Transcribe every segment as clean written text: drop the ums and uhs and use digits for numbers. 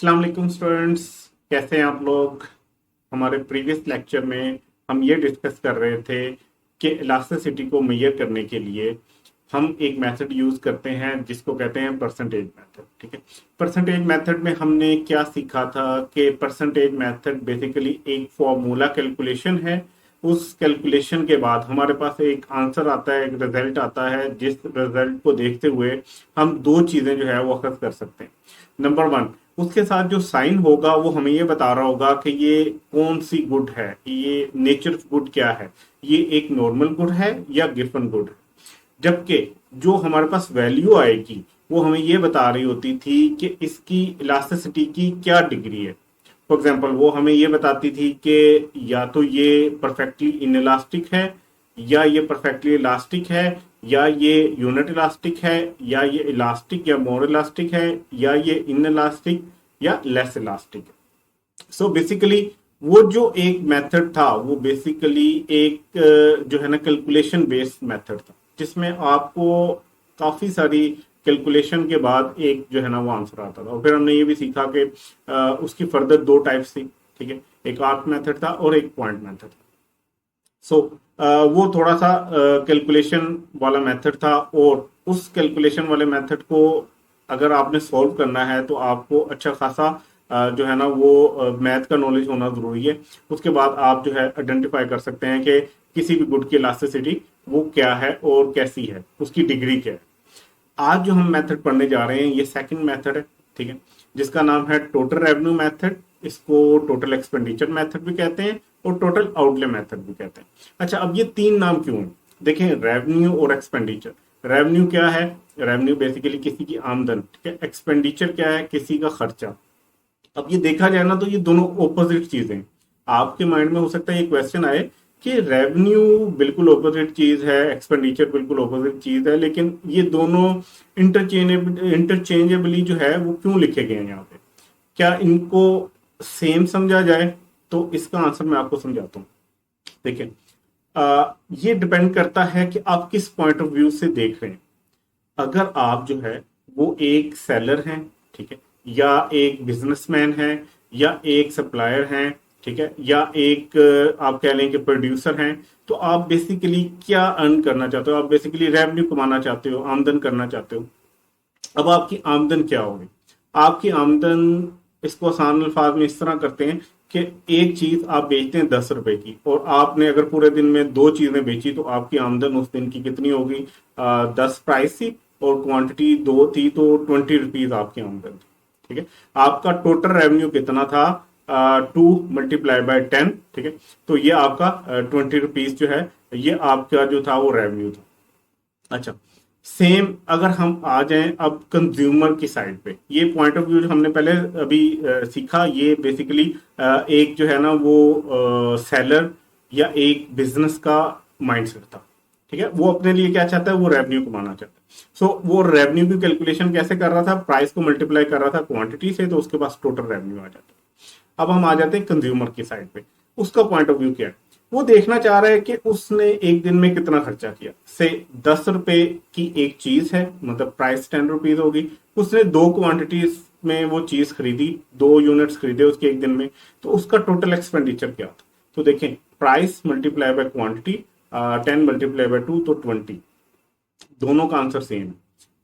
अस्सलाम वालेकुम स्टूडेंट्स, कैसे हैं आप लोग। हमारे प्रीवियस लेक्चर में हम ये डिस्कस कर रहे थे कि इलास्टिसिटी को मेजर करने के लिए हम एक मेथड यूज करते हैं जिसको कहते हैं परसेंटेज मेथड। ठीक है, परसेंटेज मेथड में हमने क्या सीखा था कि परसेंटेज मेथड बेसिकली एक फॉर्मूला कैलकुलेशन है। उस कैलकुलेशन के बाद हमारे पास एक आंसर आता है, एक रिजल्ट आता है, जिस रिजल्ट को देखते हुए हम दो चीजें जो है वो अखज़ कर सकते हैं। नंबर वन, उसके साथ जो साइन होगा वो हमें ये बता रहा होगा कि ये कौन सी गुड है, ये नेचर गुड क्या है, ये एक नॉर्मल गुड है या गिफन गुड है। जबकि जो हमारे पास वैल्यू आएगी वो हमें ये बता रही होती थी कि इसकी इलास्टिसिटी की क्या डिग्री है। फॉर एग्जाम्पल वो हमें ये बताती थी कि या तो ये परफेक्टली इनइलास्टिक है, या ये परफेक्टली इलास्टिक है, या ये यूनिट इलास्टिक है, या ये इलास्टिक या मोर इलास्टिक है, या ये इन इलास्टिक या लेस इलास्टिक है। सो बेसिकली वो जो एक मेथड था वो बेसिकली एक जो है ना कैलकुलेशन बेस्ड मेथड था, जिसमें आपको काफी सारी कैलकुलेशन के बाद एक जो है ना वो आंसर आता था। और फिर हमने ये भी सीखा कि उसकी फर्दर दो टाइप्स थी। ठीक है, एक आर्क मेथड था और एक पॉइंट मेथड था। सो वो थोड़ा सा कैलकुलेशन वाला मेथड था, और उस कैलकुलेशन वाले मेथड को अगर आपने सॉल्व करना है तो आपको अच्छा खासा जो है ना वो मैथ का नॉलेज होना जरूरी है। उसके बाद आप जो है आइडेंटिफाई कर सकते हैं कि किसी भी गुड की इलास्टिसिटी वो क्या है और कैसी है, उसकी डिग्री क्या है। आज जो हम मेथड पढ़ने जा रहे हैं ये सेकंड मेथड है। ठीक है, जिसका नाम है टोटल रेवेन्यू मेथड। इसको टोटल एक्सपेंडिचर मेथड भी कहते हैं और टोटल आउटले मेथड भी कहते हैं। अच्छा, अब ये तीन नाम क्यों हैं? देखें, रेवेन्यू और एक्सपेंडिचर। रेवेन्यू क्या है? रेवेन्यू बेसिकली किसी की आमदन। ठीक है, एक्सपेंडिचर क्या है? किसी का खर्चा। अब ये देखा जाए ना तो ये दोनों ऑपोजिट चीजें हैं। आपके माइंड में हो सकता है ये क्वेश्चन आए कि रेवेन्यू बिल्कुल ऑपोजिट चीज है, एक्सपेंडिचर बिल्कुल ऑपोजिट चीज है, लेकिन ये दोनों इंटरचेंजेबली जो है वो क्यों लिखे गए हैं यहाँ पे? क्या इनको सेम समझा जाए? तो इसका आंसर मैं आपको समझाता हूँ। देखिए, ये डिपेंड करता है कि आप किस पॉइंट ऑफ व्यू से देख रहे हैं। अगर आप जो है वो एक सेलर हैं, ठीक है, या एक बिजनेसमैन है, या एक सप्लायर हैं, ठीक है, या एक आप कह लें कि प्रोड्यूसर हैं, तो आप बेसिकली क्या अर्न करना चाहते हो? आप बेसिकली रेवेन्यू कमाना चाहते हो, आमदन करना चाहते हो। अब आपकी आमदन क्या होगी? आपकी आमदन, इसको आसान अल्फाज में इस तरह करते हैं कि एक चीज आप बेचते हैं 10 रुपए की, और आपने अगर पूरे दिन में दो चीजें बेची तो आपकी आमदन उस दिन की कितनी होगी? 10 प्राइस थी और क्वांटिटी दो थी, तो 20 रुपीज आपकी आमदन थी। ठीक है, आपका टोटल रेवेन्यू कितना था? 2 × 10। ठीक है, तो ये आपका 20 रुपीज जो है ये आपका जो था वो रेवेन्यू था। अच्छा, सेम अगर हम आ जाएं अब कंज्यूमर की साइड पे, ये पॉइंट ऑफ व्यू जो हमने पहले अभी सीखा, ये बेसिकली एक जो है ना वो सेलर या एक बिजनेस का माइंडसेट था। ठीक है, वो अपने लिए क्या चाहता है? वो रेवेन्यू कमाना चाहता है। सो वो रेवेन्यू की कैलकुलेशन कैसे कर रहा था? प्राइस को मल्टीप्लाई कर रहा था क्वांटिटी से, तो उसके पास टोटल रेवेन्यू आ जाता है। अब हम आ जाते हैं कंज्यूमर की साइड पे। उसका पॉइंट ऑफ व्यू क्या है? वो देखना चाह रहा है कि उसने एक दिन में कितना खर्चा किया। से 10 रुपए की एक चीज है, मतलब प्राइस 10 रुपीज होगी। उसने दो क्वांटिटीज में वो चीज खरीदी, 2 यूनिट्स खरीदे उसके एक दिन में, तो उसका टोटल एक्सपेंडिचर क्या था? तो देखें, प्राइस मल्टीप्लाई बाय क्वांटिटी, 10 × 2 तो 20। दोनों का आंसर सेम है।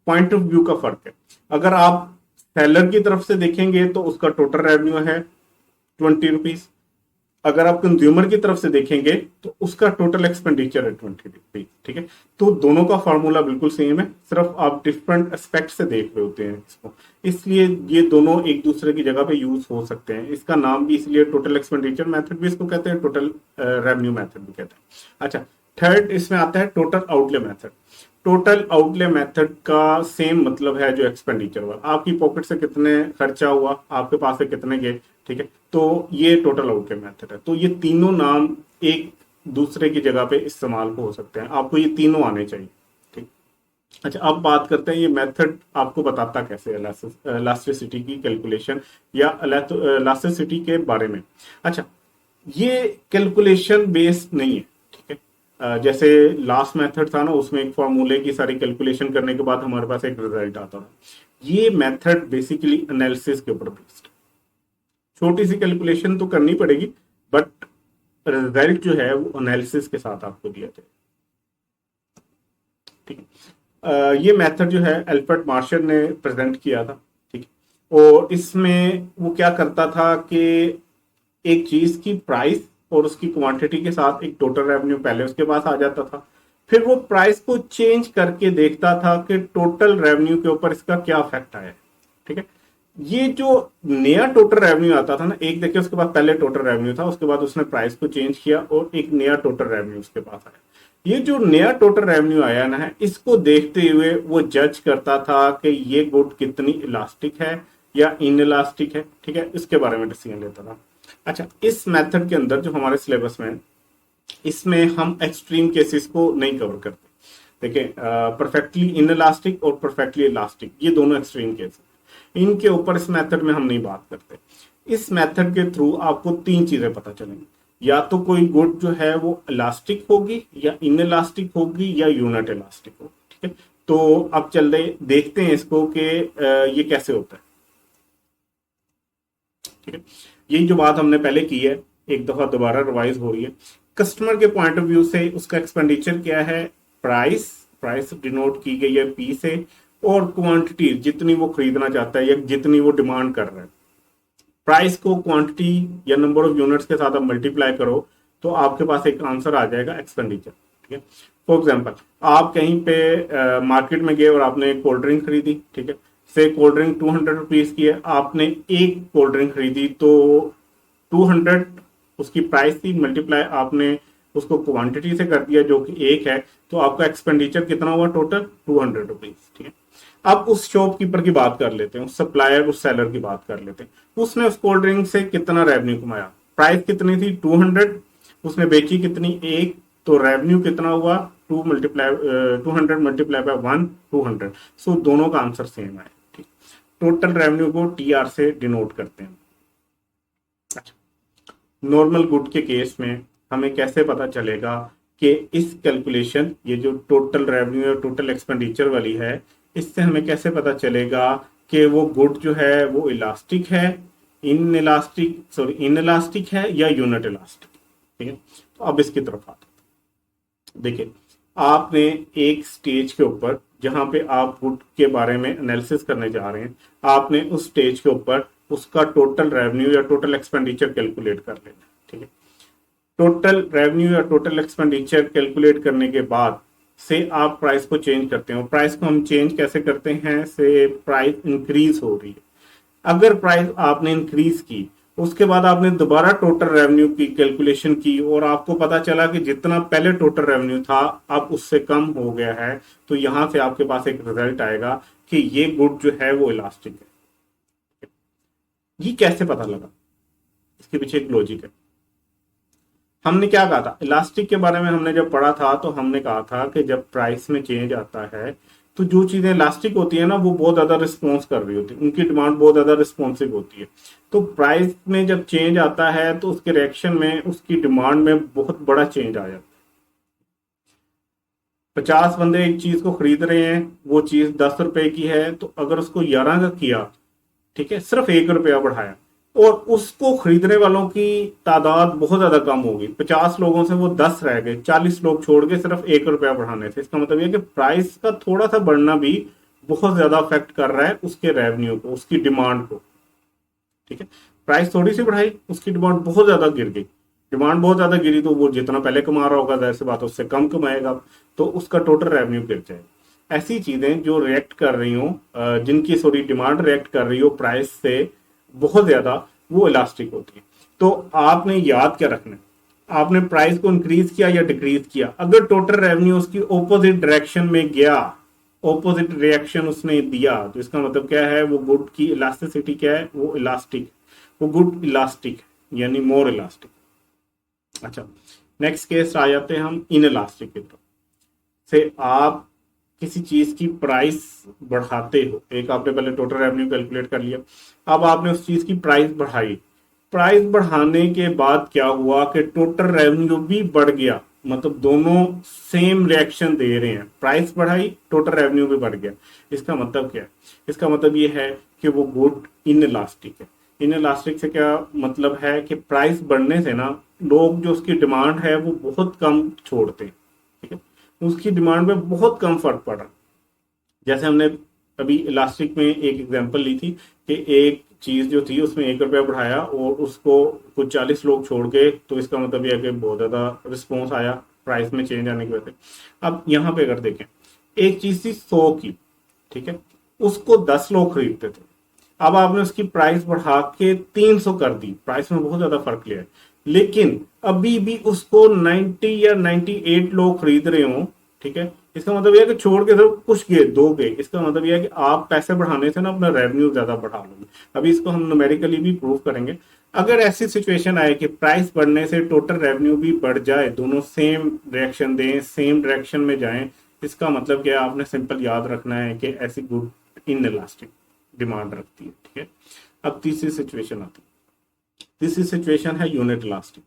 पॉइंट ऑफ व्यू का फर्क है। अगर आप सेलर की तरफ से देखेंगे तो उसका टोटल रेवेन्यू है 20 रुपीज। अगर आप कंज्यूमर की तरफ से देखेंगे तो उसका टोटल एक्सपेंडिचर है 20 रुपीज। ठीक है, तो दोनों का फॉर्मूला बिल्कुल सेम है, सिर्फ आप डिफरेंट एस्पेक्ट से देख रहे होते हैं इसको। इसलिए ये दोनों एक दूसरे की जगह पे यूज हो सकते हैं। इसका नाम भी इसलिए टोटल एक्सपेंडिचर मेथड भी इसको कहते हैं, टोटल रेवेन्यू मेथड भी कहते हैं। अच्छा, थर्ड इसमें आता है total outlay method. Total outlay method का सेम मतलब है जो एक्सपेंडिचर हुआ, आपकी पॉकेट से कितने खर्चा हुआ, आपके पास से कितने गए। ठीक है, तो ये टोटल आउटले मेथड है। तो ये तीनों नाम एक दूसरे की जगह पे इस्तेमाल हो सकते हैं, आपको ये तीनों आने चाहिए। ठीक, अच्छा, अब बात करते हैं ये मेथड आपको बताता कैसे इलास्टिसिटी की कैलकुलेशन या इलास्टिसिटी के बारे में। अच्छा, ये कैलकुलेशन बेस्ड नहीं है। ठीक है, जैसे लास्ट मेथड था ना, उसमें एक फॉर्मूले की सारी कैलकुलेशन करने के बाद हमारे पास एक रिजल्ट आता था। ये मेथड बेसिकली एनालिसिस के ऊपर बेस्ड। छोटी सी कैलकुलेशन तो करनी पड़ेगी, बट रिजल्ट जो है वो एनालिसिस के साथ आपको दिया जाए। ठीक है, ये मेथड जो है एल्फ्रेड मार्शल ने प्रेजेंट किया था। ठीक है, और इसमें वो क्या करता था कि एक चीज की प्राइस और उसकी क्वांटिटी के साथ एक टोटल रेवेन्यू पहले उसके पास आ जाता था, फिर वो प्राइस को चेंज करके देखता था कि टोटल रेवेन्यू के ऊपर इसका क्या इफेक्ट आया। ठीक है, ये जो नया टोटल रेवेन्यू आता था ना, एक देखिए उसके बाद पहले टोटल रेवेन्यू था, उसके बाद उसने प्राइस को चेंज किया और एक नया टोटल रेवेन्यू उसके पास आया। ये जो नया टोटल रेवेन्यू आया ना है, इसको देखते हुए वो जज करता था कि ये गुड कितनी इलास्टिक है या इन इलास्टिक है। ठीक है, इसके बारे में डिसीजन लेता था। अच्छा, इस मेथड के अंदर जो हमारे सिलेबस में है, इसमें हम एक्सट्रीम केसेस को नहीं कवर करते। देखिए, परफेक्टली इन इलास्टिक और परफेक्टली इलास्टिक, ये दोनों एक्सट्रीम केस, इनके ऊपर इस मेथड में हम नहीं बात करते। इस मेथड के थ्रू आपको तीन चीजें पता चलेंगी, या तो कोई गुड जो है वो इलास्टिक होगी या इन इलास्टिक होगी या यूनिट इलास्टिक होगी। ठीक है, तो अब चल रहे देखते हैं इसको कि ये कैसे होता है। ठीक है, यही जो बात हमने पहले की है एक दफा दोबारा रिवाइज हो रही है। कस्टमर के पॉइंट ऑफ व्यू से उसका एक्सपेंडिचर क्या है, प्राइस, प्राइस डिनोट की गई है पी से, और क्वांटिटी जितनी वो खरीदना चाहता है या जितनी वो डिमांड कर रहा है। प्राइस को क्वांटिटी या नंबर ऑफ यूनिट्स के साथ आप मल्टीप्लाई करो तो आपके पास एक आंसर आ जाएगा एक्सपेंडिचर। ठीक है, फॉर एग्जांपल आप कहीं पे मार्केट में गए और आपने कोल्ड ड्रिंक खरीदी। ठीक है, से कोल्ड ड्रिंक 200 रुपीज की है, आपने एक कोल्ड ड्रिंक खरीदी तो 200 उसकी प्राइस थी, मल्टीप्लाई आपने उसको क्वांटिटी से कर दिया जो कि एक है, तो आपका एक्सपेंडिचर कितना हुआ टोटल 200 रुपीज। ठीक है, अब उस शॉपकीपर की बात कर लेते हैं, उस सप्लायर उस सेलर की बात कर लेते हैं। उसने उस कोल्ड ड्रिंक से कितना रेवेन्यू कमाया, प्राइस कितनी थी 200, उसने बेची कितनी एक, तो रेवेन्यू कितना हुआ 200 मल्टीप्लाई बाय 1 200। सो दोनों का आंसर सेम है। ठीक, टोटल रेवेन्यू को टीआर से डिनोट करते हैं। अच्छा, नॉर्मल गुड के केस में हमें कैसे पता चलेगा कि इस कैलकुलेशन, ये जो टोटल रेवेन्यू और टोटल एक्सपेंडिचर वाली है, इससे हमें कैसे पता चलेगा कि वो गुड जो है वो इलास्टिक है, इन इलास्टिक है या यूनिट इलास्टिक। ठीक है, तो अब इसकी तरफ आते हैं। देखिए, आपने एक स्टेज के ऊपर जहां पे आप गुड के बारे में एनालिसिस करने जा रहे हैं, आपने उस स्टेज के ऊपर उसका टोटल रेवेन्यू या टोटल एक्सपेंडिचर कैलकुलेट कर लेना। ठीक है, टोटल रेवेन्यू या टोटल एक्सपेंडिचर कैलकुलेट करने के बाद से आप प्राइस को चेंज करते हैं। और प्राइस को हम चेंज कैसे करते हैं, से प्राइस इंक्रीज हो रही है। अगर प्राइस आपने इंक्रीज की, उसके बाद आपने दोबारा टोटल रेवेन्यू की कैलकुलेशन की और आपको पता चला कि जितना पहले टोटल रेवेन्यू था अब उससे कम हो गया है, तो यहां से आपके पास एक रिजल्ट आएगा कि ये गुड जो है वो इलास्टिक है। ये कैसे पता लगा, इसके पीछे एक लॉजिक है। हमने क्या कहा था, इलास्टिक के बारे में हमने जब पढ़ा था तो हमने कहा था कि जब प्राइस में चेंज आता है तो जो चीजें इलास्टिक होती है ना, वो बहुत ज्यादा रिस्पॉन्स कर रही होती है, उनकी डिमांड बहुत ज्यादा रिस्पॉन्सिव होती है। तो प्राइस में जब चेंज आता है तो उसके रिएक्शन में उसकी डिमांड में बहुत बड़ा चेंज आ जाता है। 50 बंदे एक चीज को खरीद रहे हैं, वो चीज 10 रुपए की है, तो अगर उसको 11 का किया, ठीक है, सिर्फ 1 रुपया बढ़ाया, और उसको खरीदने वालों की तादाद बहुत ज्यादा कम होगी, 50 लोगों से वो 10 रह गए, 40 लोग छोड़ के सिर्फ 1 रुपया बढ़ाने से। इसका मतलब यह कि प्राइस का थोड़ा सा बढ़ना भी बहुत ज्यादा अफेक्ट कर रहा है उसके रेवेन्यू को, उसकी डिमांड को। ठीक है, प्राइस थोड़ी सी बढ़ाई, उसकी डिमांड बहुत ज्यादा गिर गई, डिमांड बहुत ज्यादा गिरी तो वो जितना पहले कमा रहा होगा जाहिर सी बात उससे कम कमाएगा, तो उसका टोटल रेवेन्यू गिर जाएगा। ऐसी चीजें जो रिएक्ट कर रही हो, जिनकी डिमांड रिएक्ट कर रही हो प्राइस से बहुत ज्यादा, वो इलास्टिक होती है। तो आपने याद क्या रखना है, आपने प्राइस को इंक्रीज किया या डिक्रीज किया, अगर टोटल रेवेन्यू उसकी ऑपोजिट डायरेक्शन में गया, ऑपोजिट रिएक्शन उसने दिया, तो इसका मतलब क्या है, वो गुड की इलास्टिसिटी क्या है, वो इलास्टिक, वो गुड इलास्टिक यानी मोर इलास्टिक। अच्छा, नेक्स्ट केस आ जाते हैं हम इन इलास्टिक की तरफ से। आप किसी चीज की प्राइस बढ़ाते हो, एक आपने पहले टोटल रेवेन्यू कैलकुलेट कर लिया, अब आपने उस चीज की प्राइस बढ़ाई, प्राइस बढ़ाने के बाद क्या हुआ कि टोटल रेवेन्यू भी बढ़ गया, मतलब दोनों सेम रिएक्शन दे रहे हैं, प्राइस बढ़ाई टोटल रेवेन्यू भी बढ़ गया। इसका मतलब क्या है, इसका मतलब ये है कि वो गुड इन इलास्टिक है। इन इलास्टिक से क्या मतलब है कि प्राइस बढ़ने से ना लोग जो उसकी डिमांड है वो बहुत कम छोड़ते हैं, ठीक है, उसकी डिमांड में बहुत कम फर्क पड़ रहा। जैसे हमने अभी इलास्टिक में एक एग्जांपल ली थी कि एक चीज जो थी उसमें 1 रुपया बढ़ाया और उसको कुछ 40 लोग छोड़ गए, तो इसका मतलब यह है कि बहुत ज्यादा रिस्पॉन्स आया प्राइस में चेंज आने की वजह से। अब यहाँ पे अगर देखें, एक चीज थी 100 की, ठीक है, उसको 10 लोग खरीदते थे, अब आपने उसकी प्राइस बढ़ा के 300 कर दी, प्राइस में बहुत ज्यादा फर्क लिया है, लेकिन अभी भी उसको 90 या 98 लोग खरीद रहे हो, ठीक है, इसका मतलब यह है कि छोड़ के सब कुछ गए, दो गए, इसका मतलब यह है कि आप पैसे बढ़ाने से ना अपना रेवेन्यू ज्यादा बढ़ा लोगे। अभी इसको हम न्यूमेरिकली भी प्रूव करेंगे। अगर ऐसी सिचुएशन आए कि प्राइस बढ़ने से टोटल रेवेन्यू भी बढ़ जाए, दोनों सेम रिएक्शन दें, सेम डायरेक्शन में जाएं, इसका मतलब क्या है, आपने सिंपल याद रखना है कि ऐसी गुड इन इलास्टिक डिमांड रखती है, ठीक है। अब तीसरी सिचुएशन आती है, तीसरी सिचुएशन है यूनिट इलास्टिक।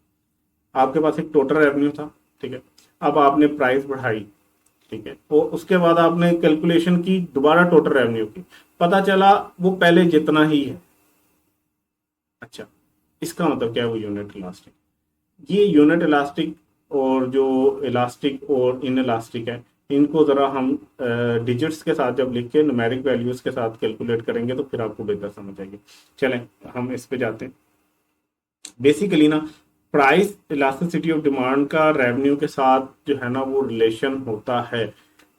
आपके पास एक टोटल रेवेन्यू था, ठीक है, अब आपने प्राइस बढ़ाई, ठीक है, और उसके बाद आपने कैलकुलेशन की दोबारा टोटल रेवेन्यू की, पता चला वो पहले जितना ही है। अच्छा, इसका मतलब क्या है, वो यूनिट इलास्टिक। ये यूनिट इलास्टिक और जो इलास्टिक और इन इलास्टिक है, इनको जरा हम डिजिट्स के साथ जब लिख के न्यूमेरिक वैल्यूज के साथ कैलकुलेट करेंगे तो फिर आपको बेहतर समझ आएगी। चलें हम इस पे जाते हैं। बेसिकली ना प्राइस इलास्टिसिटी ऑफ डिमांड का रेवेन्यू के साथ जो है ना वो रिलेशन होता है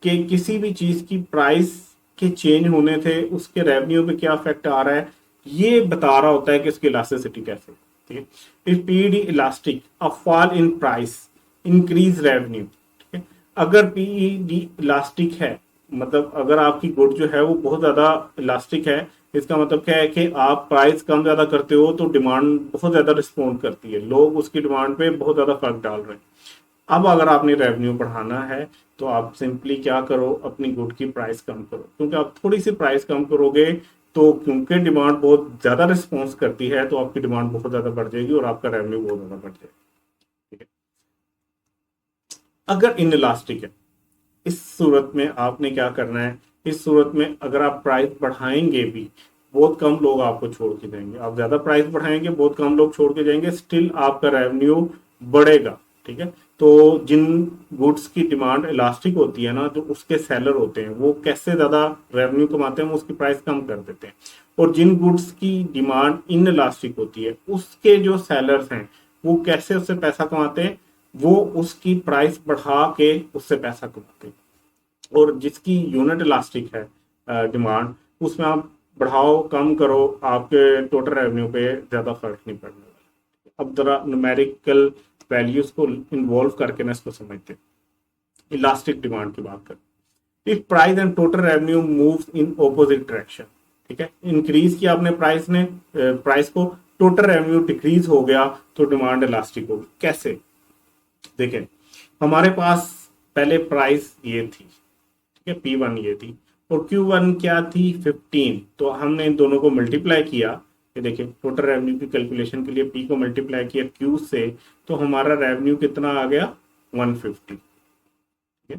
कि किसी भी चीज की प्राइस के चेंज होने से उसके रेवेन्यू पे क्या इफेक्ट आ रहा है, ये बता रहा होता है कि उसकी इलास्टिसिटी कैसे, ठीक है। If PED elastic, a fall in price increase revenue, ठीक है। अगर पीईडी इलास्टिक है, मतलब अगर आपकी गुड जो है वो बहुत ज्यादा इलास्टिक है, इसका मतलब क्या है कि आप प्राइस कम ज्यादा करते हो तो डिमांड बहुत ज्यादा रिस्पॉन्ड करती है, लोग उसकी डिमांड पे बहुत ज्यादा फर्क डाल रहे हैं। अब अगर आपने रेवेन्यू बढ़ाना है तो आप सिंपली क्या करो, अपनी गुड की प्राइस कम करो, क्योंकि आप थोड़ी सी प्राइस कम करोगे तो क्योंकि डिमांड बहुत ज्यादा रिस्पॉन्स करती है तो आपकी डिमांड बहुत ज्यादा बढ़ जाएगी और आपका रेवेन्यू बहुत ज्यादा बढ़ जाएगा, ठीक है। अगर इन इलास्टिक है, इस सूरत में आपने क्या करना है, इस सूरत में अगर आप प्राइस बढ़ाएंगे भी बहुत कम लोग आपको छोड़ के जाएंगे, आप ज्यादा प्राइस बढ़ाएंगे बहुत कम लोग छोड़ के जाएंगे, स्टिल आपका रेवेन्यू बढ़ेगा, ठीक है। तो जिन गुड्स की डिमांड इलास्टिक होती है ना, जो उसके सेलर होते हैं वो कैसे ज्यादा रेवेन्यू कमाते हैं, वो उसकी प्राइस कम कर देते हैं। और जिन गुड्स की डिमांड इन इलास्टिक होती है उसके जो सेलर्स हैं वो कैसे उससे पैसा कमाते हैं, वो उसकी प्राइस बढ़ा के उससे पैसा कमाते हैं। और जिसकी यूनिट इलास्टिक है डिमांड, उसमें आप बढ़ाओ कम करो आपके टोटल रेवेन्यू पे ज्यादा फर्क नहीं पड़ने वाला। अब जरा न्यूमेरिकल वैल्यूज को इन्वॉल्व करके ना इसको समझते हैं। इलास्टिक डिमांड की बात करें, if price and total revenue moves in opposite direction, ठीक है, इंक्रीज किया आपने प्राइस ने, प्राइस को, टोटल रेवेन्यू डिक्रीज हो गया तो डिमांड इलास्टिक होगी। कैसे, देखें, हमारे पास पहले प्राइस ये थी, ठीक है, P1 ये थी और Q1 क्या थी 15, तो हमने इन दोनों को मल्टीप्लाई किया, ये देखिए टोटल रेवेन्यू की कैलकुलेशन के लिए P को मल्टीप्लाई किया Q से, तो हमारा रेवेन्यू कितना आ गया 150, ठीक है।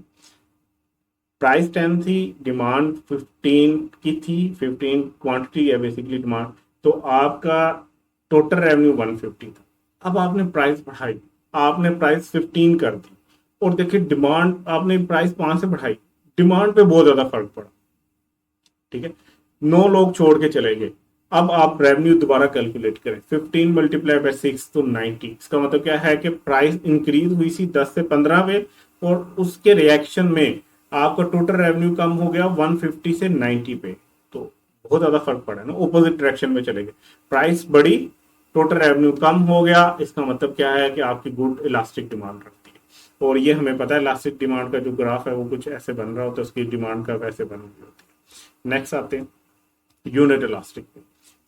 प्राइस 10 थी, डिमांड 15 की थी, 15 क्वांटिटी है बेसिकली डिमांड, तो आपका टोटल रेवेन्यू 150 था। अब आपने प्राइस बढ़ाई, आपने प्राइस 15 कर दी और देखिए डिमांड आपने प्राइस 5 से बढ़ाई, डिमांड पे बहुत ज्यादा फर्क पड़ा, ठीक है, 9 लोग छोड़ के चले गए। अब आप रेवेन्यू दोबारा कैलकुलेट करें, 15 मल्टीप्लाई बाय 6 तो 90, इसका मतलब क्या है कि प्राइस इंक्रीज हुई थी 10 से 15 पे और उसके रिएक्शन में आपका टोटल रेवेन्यू कम हो गया 150 से 90 पे, तो बहुत ज्यादा फर्क पड़ा ना, ऑपोजिट डायरेक्शन में चले गए, प्राइस बढ़ी टोटल रेवेन्यू कम हो गया, इसका मतलब क्या है कि आपकी गुड इलास्टिक डिमांड रखती है। और ये हमें पता है इलास्टिक डिमांड का जो ग्राफ है वो कुछ ऐसे बन रहा होता है, उसकी डिमांड का वैसे बन रही होती है। नेक्स्ट आते हैं यूनिट इलास्टिक पे।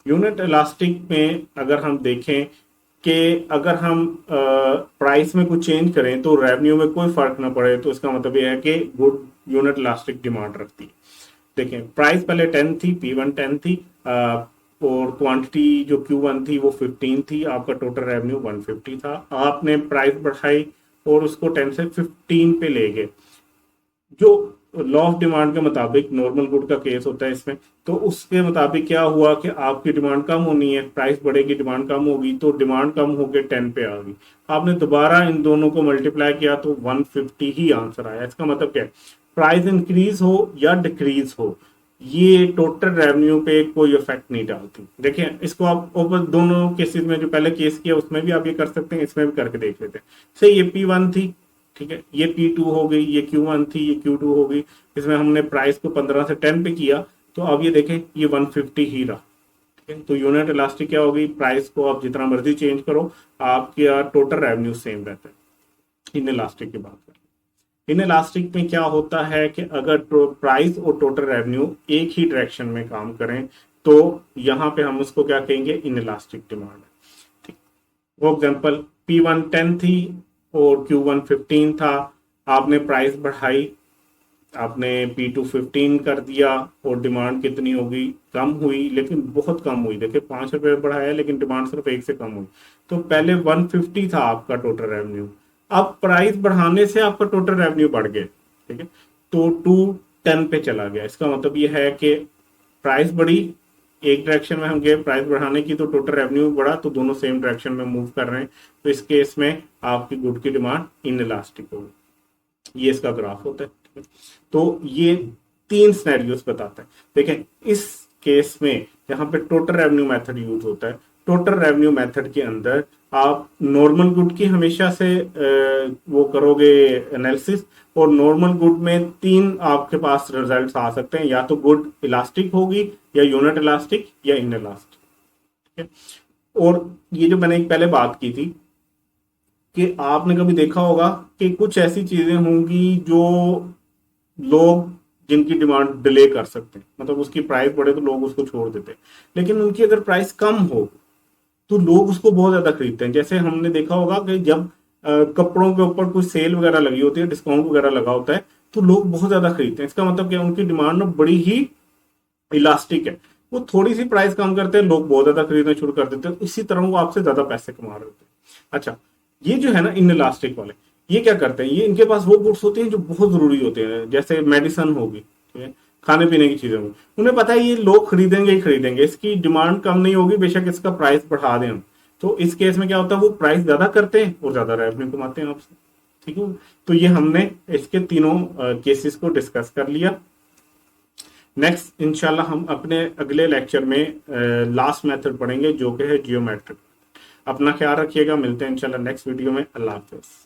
यूनिट इलास्टिक में अगर हम देखें कि अगर हम प्राइस में कुछ चेंज करें तो रेवेन्यू में कोई फर्क ना पड़े, तो इसका मतलब यह है कि गुड यूनिट इलास्टिक डिमांड रखती है। देखें प्राइस पहले 10 थी, P1 10 थी, और क्वांटिटी जो Q1 थी वो 15 थी, आपका टोटल रेवेन्यू 150 था, आपने प्राइस बढ़ाई और उसको 10 से 15 पे ले गए, जो लॉ ऑफ डिमांड के मुताबिक नॉर्मल गुड का केस होता है इसमें, तो उसके मुताबिक क्या हुआ कि आपकी डिमांड कम होनी है, प्राइस बढ़ेगी, डिमांड कम होगी, तो डिमांड कम होकर 10 पे आ गई। आपने दोबारा इन दोनों को मल्टीप्लाई किया तो 150 ही आंसर आया। इसका मतलब क्या है, प्राइस इंक्रीज हो या डिक्रीज हो, ये टोटल रेवेन्यू पे कोई इफेक्ट नहीं डालती। देखिए इसको आप ऊपर दोनों केसेस में जो पहले केस किया उसमें भी आप ये कर सकते हैं, इसमें भी करके देख लेते हैं। से ये P1 थी, ठीक है, ये P2 हो गई, ये Q1 थी, ये Q2 हो गई। इसमें हमने प्राइस को 15 से 10 पे किया, तो अब ये देखें ये 150 ही रहा। ठीक है, तो यूनिट इलास्टिक क्या होगी, प्राइस को आप जितना मर्जी चेंज करो, आपका टोटल रेवेन्यू सेम रहता है। इन इलास्टिक की बात करें, इन इलास्टिक में क्या होता है कि अगर प्राइस और टोटल रेवेन्यू एक ही डायरेक्शन में काम करें तो यहां पे हम उसको क्या कहेंगे, इन इलास्टिक डिमांड। ठीक, फॉर एग्जांपल P1 10 थी और Q1 15 था, आपने प्राइस बढ़ाई, आपने P2 15 कर दिया और डिमांड कितनी होगी, कम हुई, लेकिन बहुत कम हुई। देखिए 5 रुपए बढ़ाया लेकिन डिमांड सिर्फ 1 से कम हुई। तो पहले 150 था आपका टोटल रेवेन्यू, अब प्राइस बढ़ाने से आपका टोटल रेवेन्यू बढ़ गया, ठीक है, तो 210 पे चला गया। इसका मतलब ये है कि प्राइस बढ़ी, एक डायरेक्शन में हम गए प्राइस बढ़ाने की, तो टोटल रेवेन्यू बढ़ा, तो दोनों सेम डायरेक्शन में मूव कर रहे हैं। तो इस केस में आपकी गुड की डिमांड इन इलास्टिक होगी। ये इसका ग्राफ होता है। तो ये 3 सिनेरियोस बताता है। देखें इस केस में यहाँ पे टोटल रेवेन्यू मेथड यूज होता है। टोटल रेवेन्यू मेथड के अंदर आप नॉर्मल गुड की हमेशा से वो करोगे एनालिसिस, और नॉर्मल गुड में 3 आपके पास रिजल्ट्स आ सकते हैं, या तो गुड इलास्टिक होगी, या यूनिट इलास्टिक, या इन इलास्टिक। ठीक है, और ये जो मैंने पहले बात की थी कि आपने कभी देखा होगा कि कुछ ऐसी चीजें होंगी जो लोग जिनकी डिमांड डिले कर सकते हैं, मतलब उसकी प्राइस बढ़े तो लोग उसको छोड़ देते हैं, लेकिन उनकी अगर प्राइस कम हो तो लोग उसको बहुत ज्यादा खरीदते हैं। जैसे हमने देखा होगा कि जब कपड़ों के ऊपर कुछ सेल वगैरह लगी होती है, डिस्काउंट वगैरह लगा होता है, तो लोग बहुत ज्यादा खरीदते हैं। इसका मतलब क्या, उनकी डिमांड बड़ी ही इलास्टिक है। वो थोड़ी सी प्राइस कम करते हैं, लोग बहुत ज्यादा खरीदना शुरू कर देते हैं, इसी तरह वो आपसे ज्यादा पैसे कमा रहे होते हैं। अच्छा, ये जो है ना इन इलास्टिक वाले, ये क्या करते हैं, ये इनके पास वो गुड्स होते हैं जो बहुत जरूरी होते हैं, जैसे मेडिसिन होगी, ठीक है, खाने पीने की चीजें होंगी, उन्हें पता है ये लोग खरीदेंगे ही खरीदेंगे, इसकी डिमांड कम नहीं होगी बेशक इसका प्राइस बढ़ा दें हम। तो इस केस में क्या होता है, वो प्राइस ज्यादा करते हैं और ज्यादा रेवेन्यू कमाते हैं आपसे। ठीक है, तो ये हमने इसके तीनों केसेस को डिस्कस कर लिया। नेक्स्ट इंशाल्लाह हम अपने अगले लेक्चर में लास्ट मेथड पढ़ेंगे जो कि है जियोमेट्रिक। अपना ख्याल रखिएगा, मिलते हैं इंशाल्लाह नेक्स्ट वीडियो में। अल्लाह हाफिज।